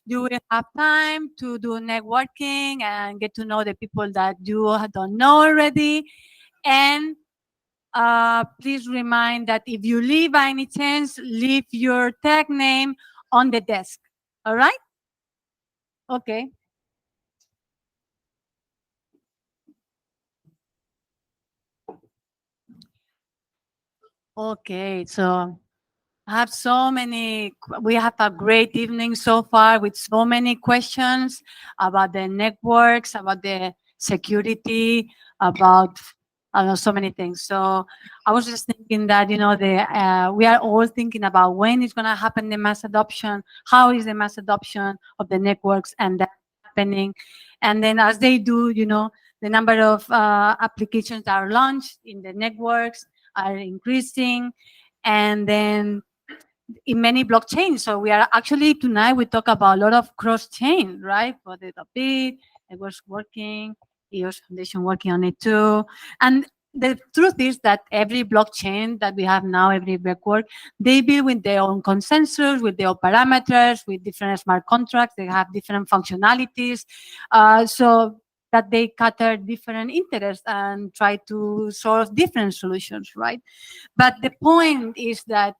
You will have time to do networking and get to know the people that you don't know already. And please remind that if you leave by any chance, leave your tag name on the desk. All right? Okay. Okay, so I have so many, we have a great evening so far with so many questions about the networks, about the security, about I don't know, so many things. So I was just thinking that, we are all thinking about when is going to happen the mass adoption, how is the mass adoption of the networks and that happening. And then as they do, the number of applications that are launched in the networks are increasing. And then in many blockchains. So we are actually tonight we talk about a lot of cross chain, right? For the topic, it was working, EOS Foundation working on it too. And the truth is that every blockchain that we have now, every network, they build with their own consensus, with their own parameters, with different smart contracts. They have different functionalities, so that they cater different interests and try to solve different solutions, right? But the point is that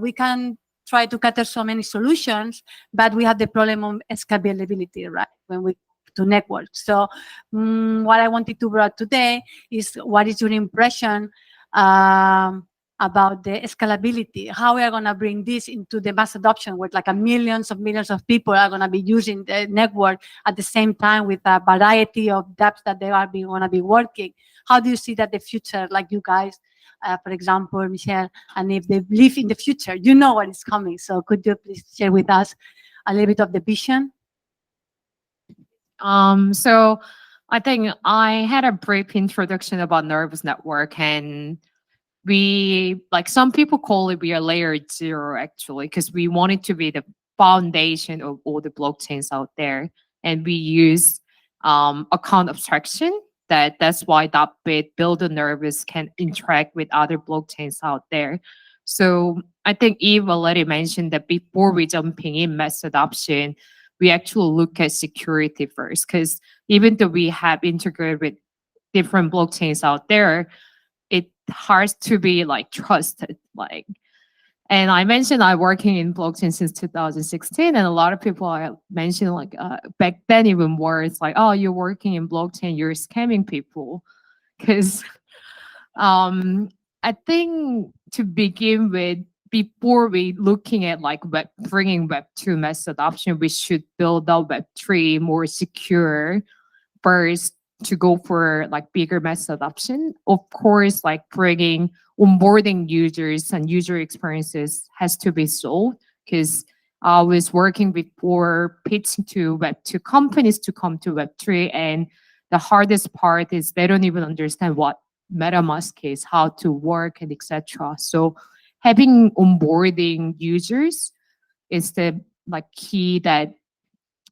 we can try to cater so many solutions, but we have the problem of scalability, right? When we to networks. So what I wanted to bring today is what is your impression about the scalability? How we are going to bring this into the mass adoption where like millions of people are going to be using the network at the same time with a variety of dApps that they are going to be working. How do you see that the future, like you guys, for example, Michelle, and if they live in the future, you know what is coming. So could you please share with us a little bit of the vision? So I think I had a brief introduction about Nervos network, and we like some people call it we are layer 0 actually, because we want it to be the foundation of all the blockchains out there, and we use account abstraction. That's why that bit builder Nervos can interact with other blockchains out there. So I think Eve already mentioned that before we jumping in mass adoption, we actually look at security first, because even though we have integrated with different blockchains out there, it has to be like trusted. Like, and I mentioned I'm working in blockchain since 2016, and a lot of people are mentioning like back then even more. It's like, oh, you're working in blockchain, you're scamming people, because I think to begin with, before we looking at like bringing Web2 mass adoption, we should build out Web3 more secure first to go for like bigger mass adoption. Of course, like bringing onboarding users and user experiences has to be solved, because I was working before pitching to Web2 companies to come to Web3, and the hardest part is they don't even understand what MetaMask is, how to work, and etc. So having onboarding users is the like key that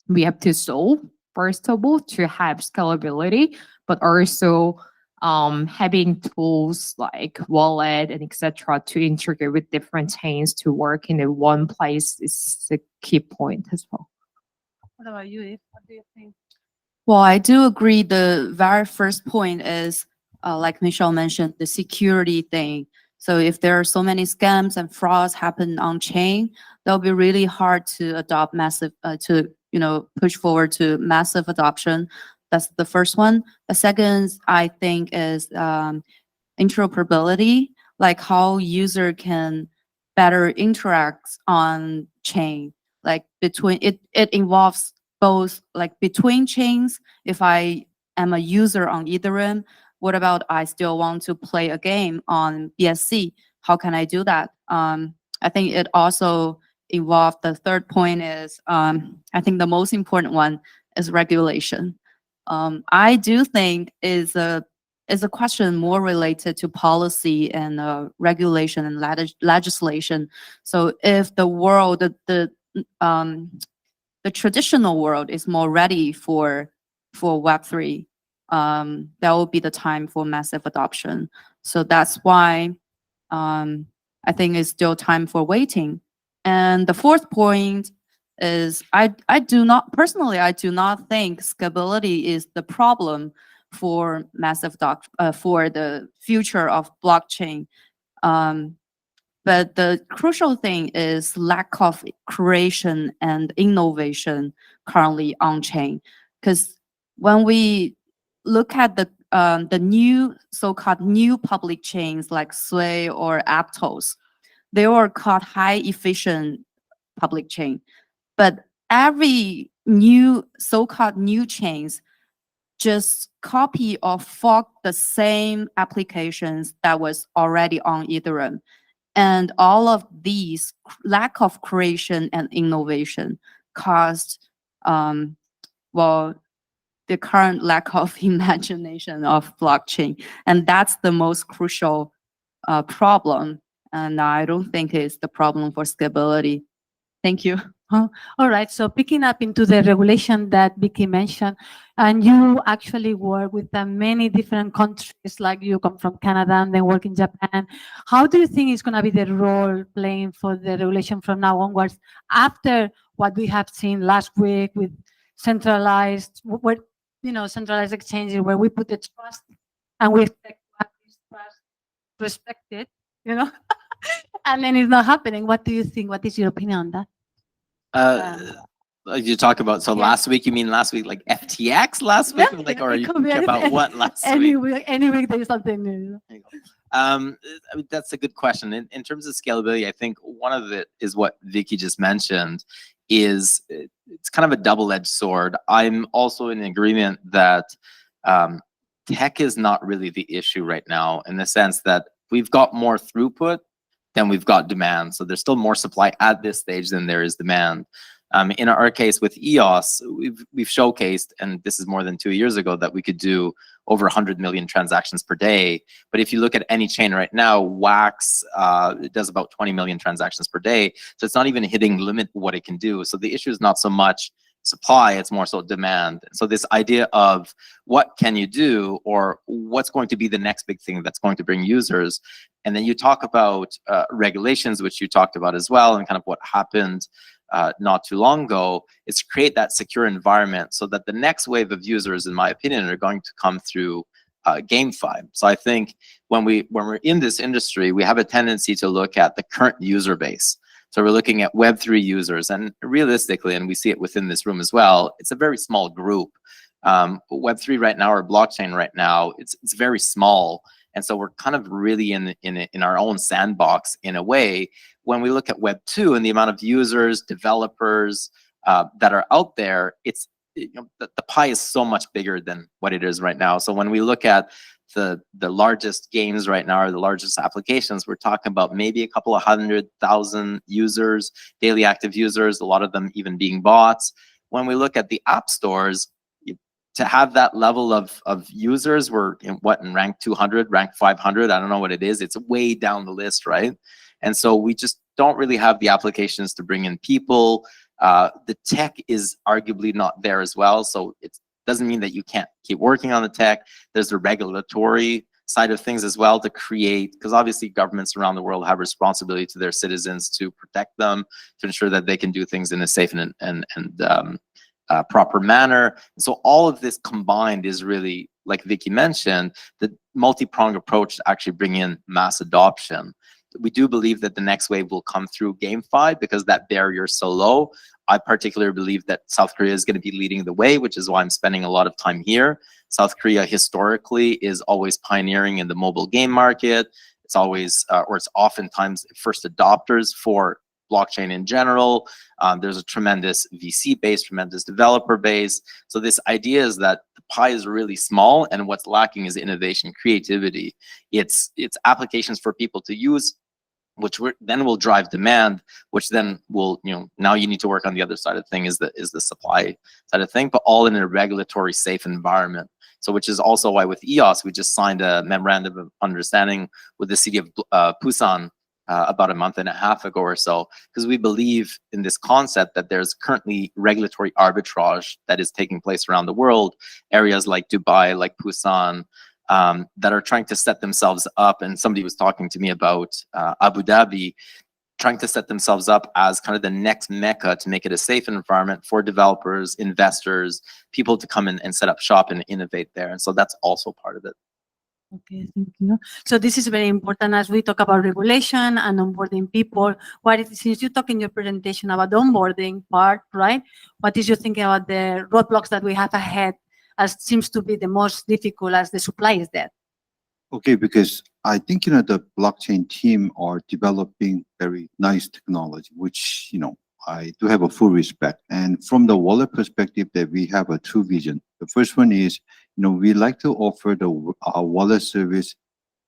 we have to solve first of all to have scalability, but also having tools like wallet and etc. to integrate with different chains to work in a one place is the key point as well. What about you, Yves? What do you think? Well, I do agree. The very first point is, like Michelle mentioned, the security thing. So if there are so many scams and frauds happen on chain, that'll be really hard to adopt massive, push forward to massive adoption. That's the first one. The second, I think, is interoperability, like how user can better interact on chain. Like between it involves both like between chains. If I am a user on Ethereum, what about I still want to play a game on BSC? How can I do that? I think it also involved, the third point is, I think the most important one is regulation. I do think is a question more related to policy and regulation and legislation. So if the world, the traditional world is more ready for Web3, that will be the time for massive adoption. So that's why I think it's still time for waiting. And the fourth point is I do not personally, I do not think scalability is the problem for for the future of blockchain. But the crucial thing is lack of creation and innovation currently on chain. Because when we look at the new so-called new public chains like Sway or Aptos, they were called high efficient public chain. But every new so-called new chains just copy or fork the same applications that was already on Ethereum. And all of these lack of creation and innovation caused, well, the current lack of imagination of blockchain. And that's the most crucial problem. And I don't think it's the problem for scalability. Thank you. Oh, all right. So picking up into the regulation that Vicky mentioned, and you actually work with many different countries, like you come from Canada and then work in Japan. How do you think is going to be the role playing for the regulation from now onwards, after what we have seen last week with centralized, where, centralized exchanges where we put the trust and we expect to have this trust respected, and then it's not happening. What do you think? What is your opinion on that? You talk about, so Yeah. last week, you mean last week, like FTX last week? Yeah, Like, or it you could be talking about anything. what last Any week? week there's something new. I mean, that's a good question. In terms of scalability, I think one of it is what Vicky just mentioned, is it's kind of a double-edged sword. I'm also in agreement that tech is not really the issue right now, in the sense that we've got more throughput than we've got demand. So there's still more supply at this stage than there is demand. In our case with EOS, we've showcased, and this is more than 2 years ago, that we could do over 100 million transactions per day. But if you look at any chain right now, Wax does about 20 million transactions per day. So it's not even hitting the limit of what it can do. So the issue is not so much supply, it's more so demand. So this idea of what can you do, or what's going to be the next big thing that's going to bring users. And then you talk about regulations, which you talked about as well, and kind of what happened not too long ago, is to create that secure environment so that the next wave of users, in my opinion, are going to come through GameFi. So I think when we're in this industry, we have a tendency to look at the current user base. So we're looking at Web3 users, and realistically, and we see it within this room as well, it's a very small group. Web3 right now, or blockchain right now, it's very small. And so we're kind of really in our own sandbox in a way. When we look at Web 2 and the amount of users, developers that are out there, it's the pie is so much bigger than what it is right now. So when we look at the largest games right now, or the largest applications, we're talking about maybe a couple of 100,000 users, daily active users, a lot of them even being bots. When we look at the app stores, to have that level of users, we're in rank 200, rank 500, I don't know what it is. It's way down the list, right? And so we just don't really have the applications to bring in people. The tech is arguably not there as well. So it doesn't mean that you can't keep working on the tech. There's the regulatory side of things as well to create, because obviously governments around the world have responsibility to their citizens to protect them, to ensure that they can do things in a safe and proper manner. So all of this combined is really, like Vicky mentioned, the multi-pronged approach to actually bring in mass adoption. We do believe that the next wave will come through GameFi because that barrier is so low. I particularly believe that South Korea is going to be leading the way, which is why I'm spending a lot of time here. South Korea historically is always pioneering in the mobile game market. It's always, or it's oftentimes first adopters for blockchain in general. There's a tremendous VC base, tremendous developer base. So this idea is that the pie is really small, and what's lacking is innovation, creativity. It's applications for people to use, which then will drive demand, which then will, now you need to work on the other side of the thing, is the supply side of thing, but all in a regulatory safe environment. So which is also why with EOS, we just signed a memorandum of understanding with the city of Busan about a month and a half ago or so, because we believe in this concept that there's currently regulatory arbitrage that is taking place around the world, areas like Dubai, like Busan, that are trying to set themselves up. And somebody was talking to me about Abu Dhabi. trying to set themselves up as kind of the next mecca to make it a safe environment for developers, investors, people to come in and set up shop and innovate there. And so that's also part of it. Okay, thank you. So this is very important as we talk about regulation and onboarding people. Since you talk in your presentation about the onboarding part, right? What is your thinking about the roadblocks that we have ahead as seems to be the most difficult as the supply is there? Okay, because I think, the blockchain team are developing very nice technology, which, I do have a full respect. And from the wallet perspective, that we have a two vision. The first one is, we like to offer our wallet service,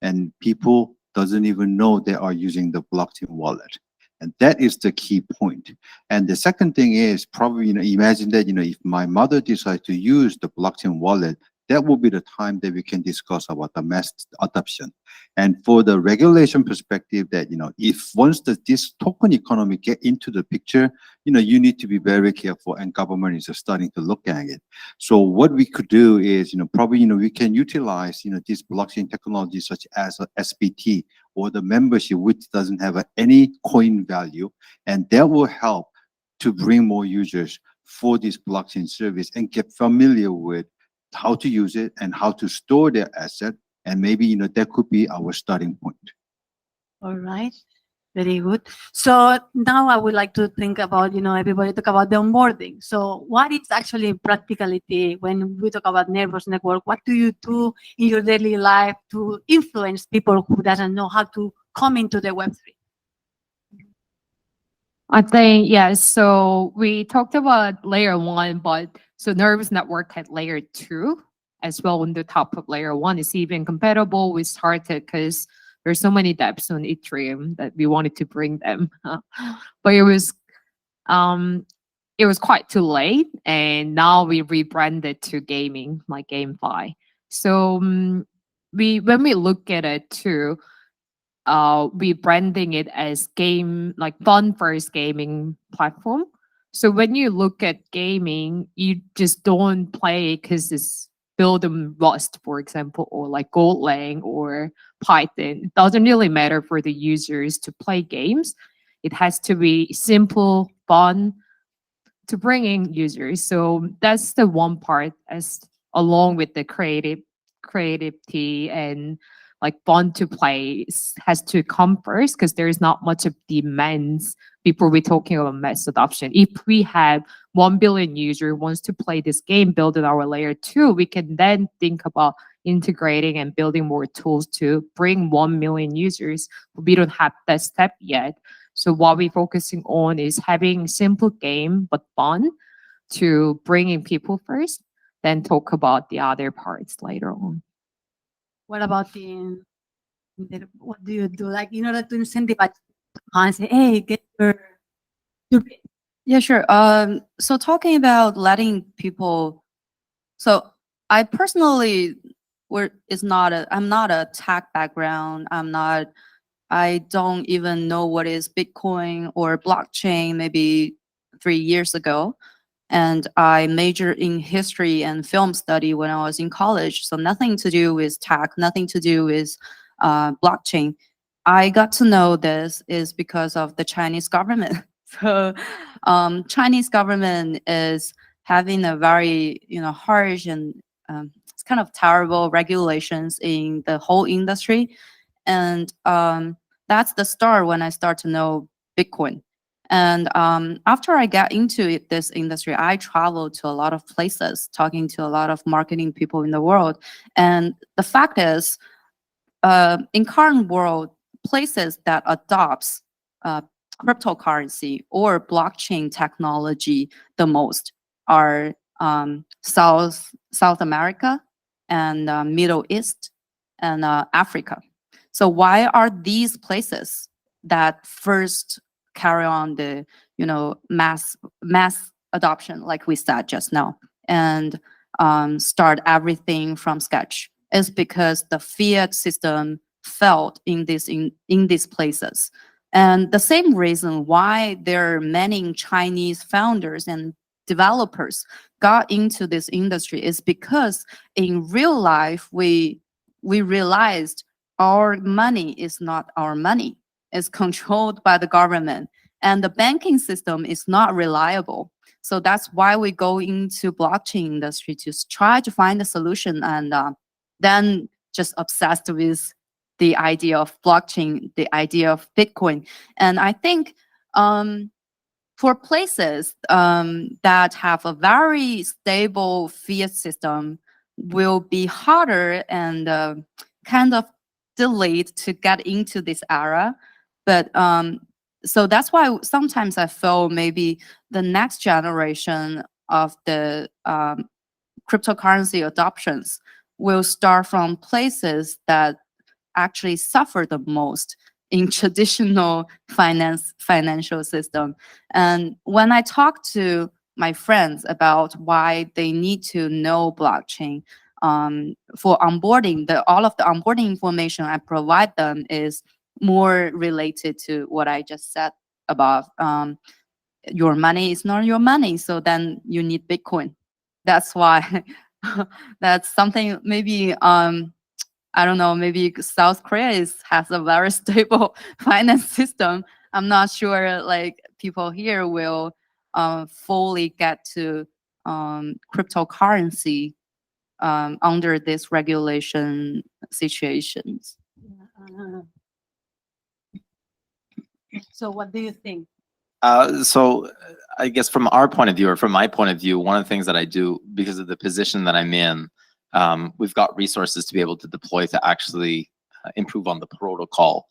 and people doesn't even know they are using the blockchain wallet. And that is the key point. And the second thing is probably, imagine that, if my mother decides to use the blockchain wallet, that will be the time that we can discuss about the mass adoption. And for the regulation perspective, that, if once this token economy get into the picture, you need to be very careful, and government is starting to look at it. So what we could do is, probably, we can utilize, this blockchain technology such as a SBT or the membership, which doesn't have any coin value, and that will help to bring more users for this blockchain service and get familiar with how to use it and how to store their asset. And maybe, that could be our starting point. All right, very good. So now I would like to think about, everybody talk about the onboarding. So what is actually practicality when we talk about Nervos Network? What do you do in your daily life to influence people who doesn't know how to come into the Web3? I think, yes. So we talked about layer 1, but so Nervos Network had layer 2 as well on the top of layer 1. It's even compatible with Started because there's so many dApps on Ethereum that we wanted to bring them. But it was quite too late, and now we rebranded to gaming, like GameFi. So when we look at it too, we branding it as like fun first gaming platform. So when you look at gaming, you just don't play because it's built in Rust, for example, or like Golang or Python. It doesn't really matter for the users to play games. It has to be simple, fun to bring in users. So that's the one part, as along with the creativity and like fun to play has to come first, because there's not much of demands before we're talking about mass adoption. If we have 1 billion users wants to play this game built in our layer 2, we can then think about integrating and building more tools to bring 1 million users. We don't have that step yet. So what we're focusing on is having simple game but fun to bring in people first, then talk about the other parts later on. What about what do you do? Like, in order to incentivize and say, hey, get your Yeah, sure. So talking about letting people, so I personally I'm not a tech background. I don't even know what is Bitcoin or blockchain maybe 3 years ago. And I majored in history and film study when I was in college. So nothing to do with tech, nothing to do with blockchain. I got to know this is because of the Chinese government. So Chinese government is having a very, harsh and it's kind of terrible regulations in the whole industry. And that's the start when I start to know Bitcoin. And after I got into this industry, I traveled to a lot of places, talking to a lot of marketing people in the world. And the fact is, in current world, places that adopts cryptocurrency or blockchain technology the most are South America and Middle East and Africa. So why are these places that first carry on the mass adoption, like we said just now, and start everything from scratch? Is because the fiat system failed in these places. And the same reason why there are many Chinese founders and developers got into this industry is because in real life we realized our money is not our money. is controlled by the government, and the banking system is not reliable. So that's why we go into blockchain industry to try to find a solution, and then just obsessed with the idea of blockchain, the idea of Bitcoin. And I think for places that have a very stable fiat system will be harder and kind of delayed to get into this era. But so that's why sometimes I feel maybe the next generation of the cryptocurrency adoptions will start from places that actually suffer the most in traditional financial system. And when I talk to my friends about why they need to know blockchain for onboarding, all of the onboarding information I provide them is more related to what I just said about your money is not your money, so then you need Bitcoin. That's why that's something maybe I don't know, maybe South Korea has a very stable finance system. I'm not sure like people here will fully get to cryptocurrency under this regulation situations. So what do you think? So I guess from our point of view, or from my point of view, one of the things that I do because of the position that I'm in, we've got resources to be able to deploy to actually improve on the protocol.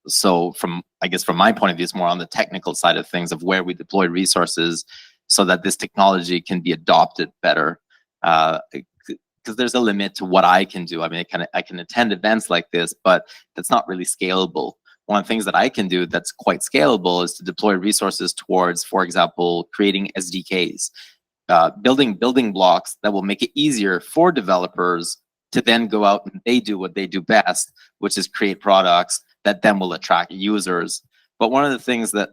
So I guess from my point of view, it's more on the technical side of things of where we deploy resources so that this technology can be adopted better. Because there's a limit to what I can do. I mean, I can attend events like this, but that's not really scalable. One of the things that I can do that's quite scalable is to deploy resources towards, for example, creating SDKs, building blocks that will make it easier for developers to then go out and they do what they do best, which is create products that then will attract users. But one of the things that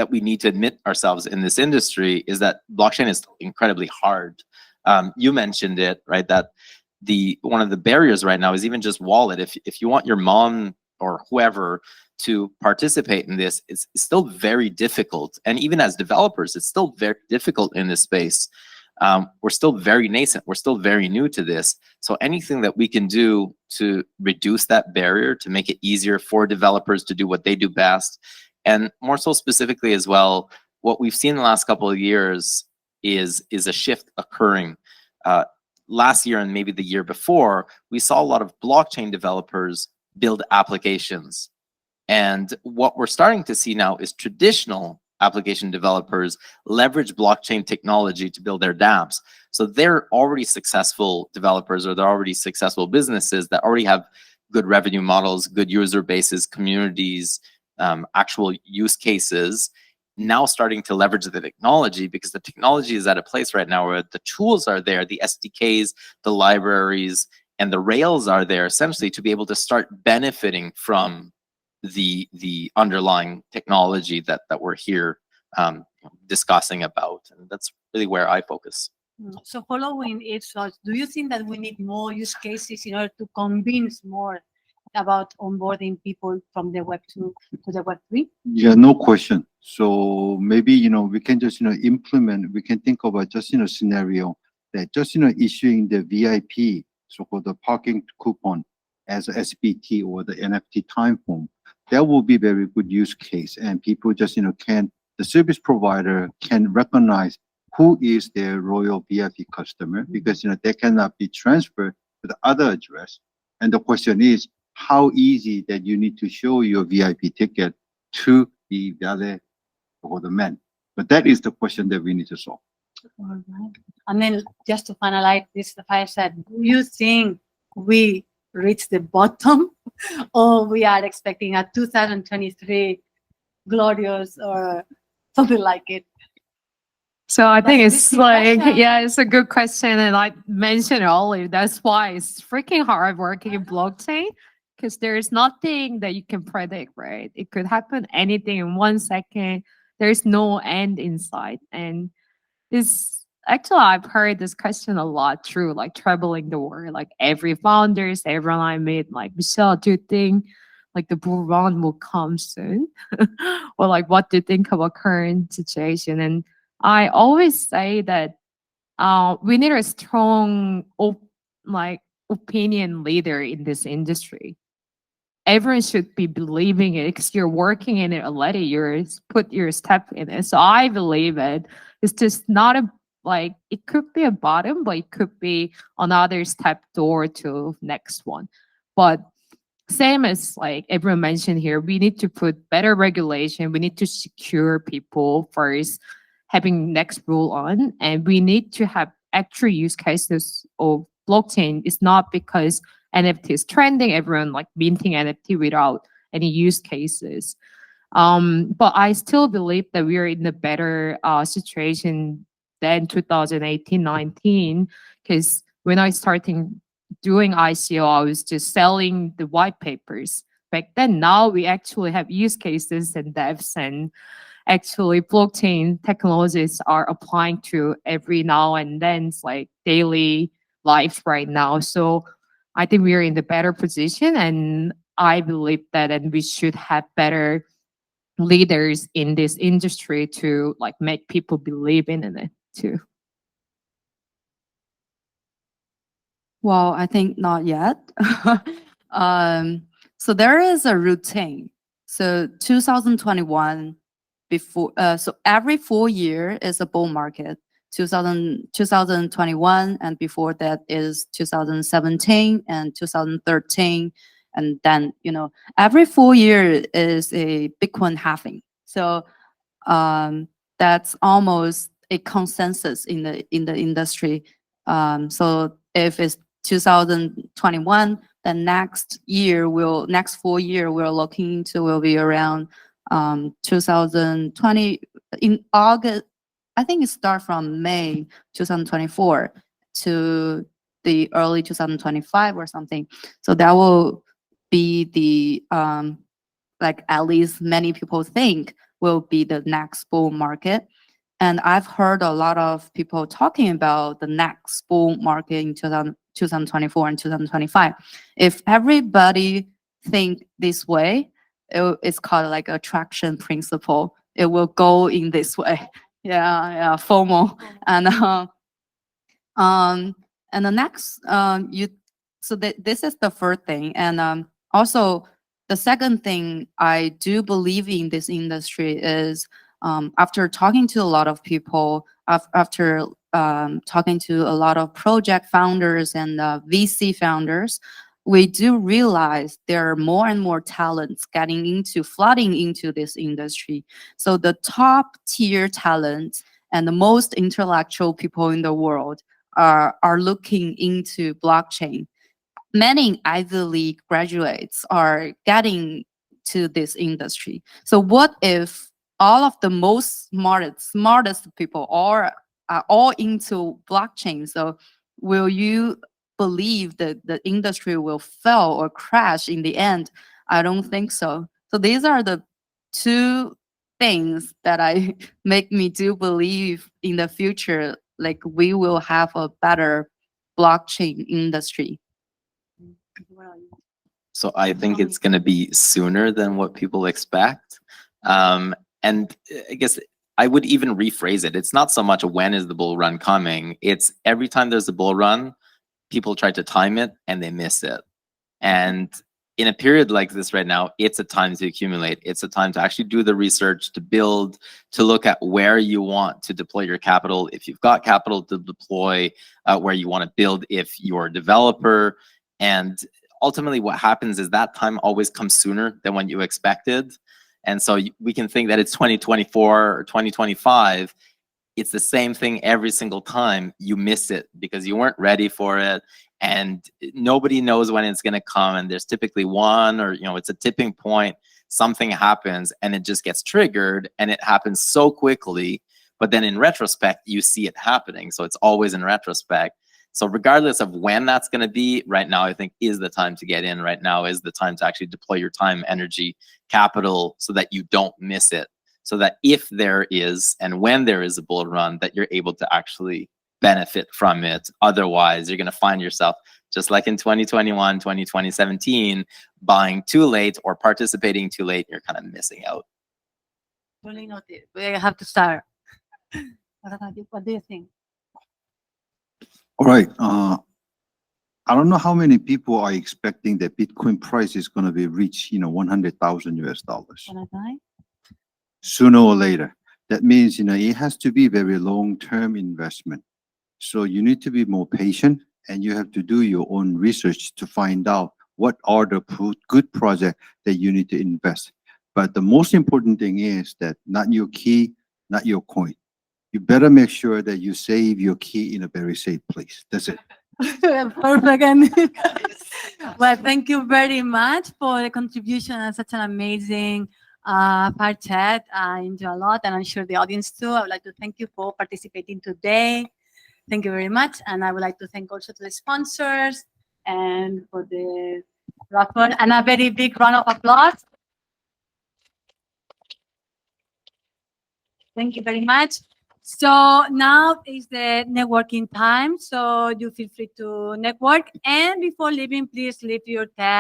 we need to admit ourselves in this industry is that blockchain is incredibly hard. You mentioned it, right? That one of the barriers right now is even just wallet. If you want your mom or whoever to participate in this, it's still very difficult. And even as developers, it's still very difficult in this space. We're still very nascent. We're still very new to this. So anything that we can do to reduce that barrier, to make it easier for developers to do what they do best, and more so specifically as well, what we've seen in the last couple of years is a shift occurring. Last year and maybe the year before, we saw a lot of blockchain developers build applications. And what we're starting to see now is traditional application developers leverage blockchain technology to build their dApps. So they're already successful developers, or they're already successful businesses that already have good revenue models, good user bases, communities, actual use cases, now starting to leverage the technology, because the technology is at a place right now where the tools are there, the SDKs, the libraries, and the rails are there essentially to be able to start benefiting from the underlying technology that we're here discussing about. And that's really where I focus. So following it, so do you think that we need more use cases in order to convince more about onboarding people from the Web 2 to the Web 3? Yeah, no question. So maybe, we can just, implement, we can think about just, scenario that just, issuing the VIP, so-called the parking coupon as a SBT or the NFT time form. That will be very good use case. And people just, the service provider can recognize who is their royal VIP customer, because, they cannot be transferred to the other address. And the question is, how easy that you need to show your VIP ticket to the valet or the man. But that is the question that we need to solve. All right. And then just to finalize this, the Fireside, do you think we reached the bottom, or we are expecting a 2023 glorious or something like it? So I think That's it's a like, question. yeah, it's a good question. And I mentioned earlier, that's why it's freaking hard working in blockchain, because there's nothing that you can predict, right? It could happen anything in 1 second. There's no end in sight. And it's actually, I've heard this question a lot through like traveling the world, like every founders, everyone I meet, like, Michelle, do you think like the bull run will come soon, or like what do you think about current situation? And I always say that we need a strong like opinion leader in this industry. Everyone should be believing it because you're working in it already. You're put your step in it. So I believe it. It's just not a like it could be a bottom, but it could be another step door to next one. But same as like everyone mentioned here, we need to put better regulation. We need to secure people first, having next rule on, and we need to have actual use cases of blockchain. It's not because NFT is trending, everyone like minting NFT without any use cases. But I still believe that we are in a better situation than 2018-19, because when I started doing ICO, I was just selling the white papers. Back then, now we actually have use cases and devs, and actually blockchain technologies are applying to every now and then. It's like daily life right now. So I think we are in the better position, and I believe that, and we should have better leaders in this industry to like make people believe in it too. Well, I think not yet. So there is a routine. So 2021 before, so every 4 year is a bull market. 2021 and before that is 2017 and 2013, and then every 4 year is a Bitcoin halving. So that's almost a consensus in the industry. So if it's 2021, the next 4 year we're looking into will be around 2020 in August. I think it starts from May 2024 to the early 2025 or something. So that will be the like at least many people think will be the next bull market. And I've heard a lot of people talking about the next bull market in 2024 and 2025. If everybody think this way, it's called like attraction principle. It will go in this way. Yeah, FOMO. And the next this is the first thing. And also the second thing I do believe in this industry is after talking to a lot of people, after talking to a lot of project founders and VC founders, we do realize there are more and more talents flooding into this industry. So the top tier talents and the most intellectual people in the world are looking into blockchain. Many Ivy League graduates are getting to this industry. So what if all of the most smartest people are all into blockchain? So will you believe that the industry will fail or crash in the end? I don't think so. So these are the two things that make me do believe in the future, like we will have a better blockchain industry. So I think it's going to be sooner than what people expect. And I guess I would even rephrase it. It's not so much when is the bull run coming. It's every time there's a bull run, people try to time it and they miss it. And in a period like this right now, it's a time to accumulate. It's a time to actually do the research, to build, to look at where you want to deploy your capital. If you've got capital to deploy, where you want to build if you're a developer. And ultimately what happens is that time always comes sooner than when you expected. And so we can think that it's 2024 or 2025. It's the same thing every single time. You miss it because you weren't ready for it. And nobody knows when it's going to come. And there's typically one, or, it's a tipping point. Something happens and it just gets triggered, and it happens so quickly. But then in retrospect, you see it happening. So it's always in retrospect. So regardless of when that's going to be, right now, I think is the time to get in. Right now is the time to actually deploy your time, energy, capital, so that you don't miss it. So that if there is, and when there is a bull run, that you're able to actually benefit from it. Otherwise, you're going to find yourself Just like in 2021, 2017, buying too late or participating too late, you're kind of missing out. Really noted. We have to start. What about you? What do you think? All right. I don't know how many people are expecting that Bitcoin price is going to be reach, 100,000 US dollars Can I buy? sooner or later. That means, it has to be very long-term investment. So you need to be more patient, and you have to do your own research to find out what are the good projects that you need to invest. But the most important thing is that not your key, not your coin. You better make sure that you save your key in a very safe place. That's it. Perfect. And well, thank you very much for the contribution and such an amazing part chat. I enjoy a lot, and I'm sure the audience too. I would like to thank you for participating today. Thank you very much. And I would like to thank also to the sponsors and for the raffle, and a very big round of applause. Thank you very much. So now is the networking time. So you feel free to network. And before leaving, please leave your tag.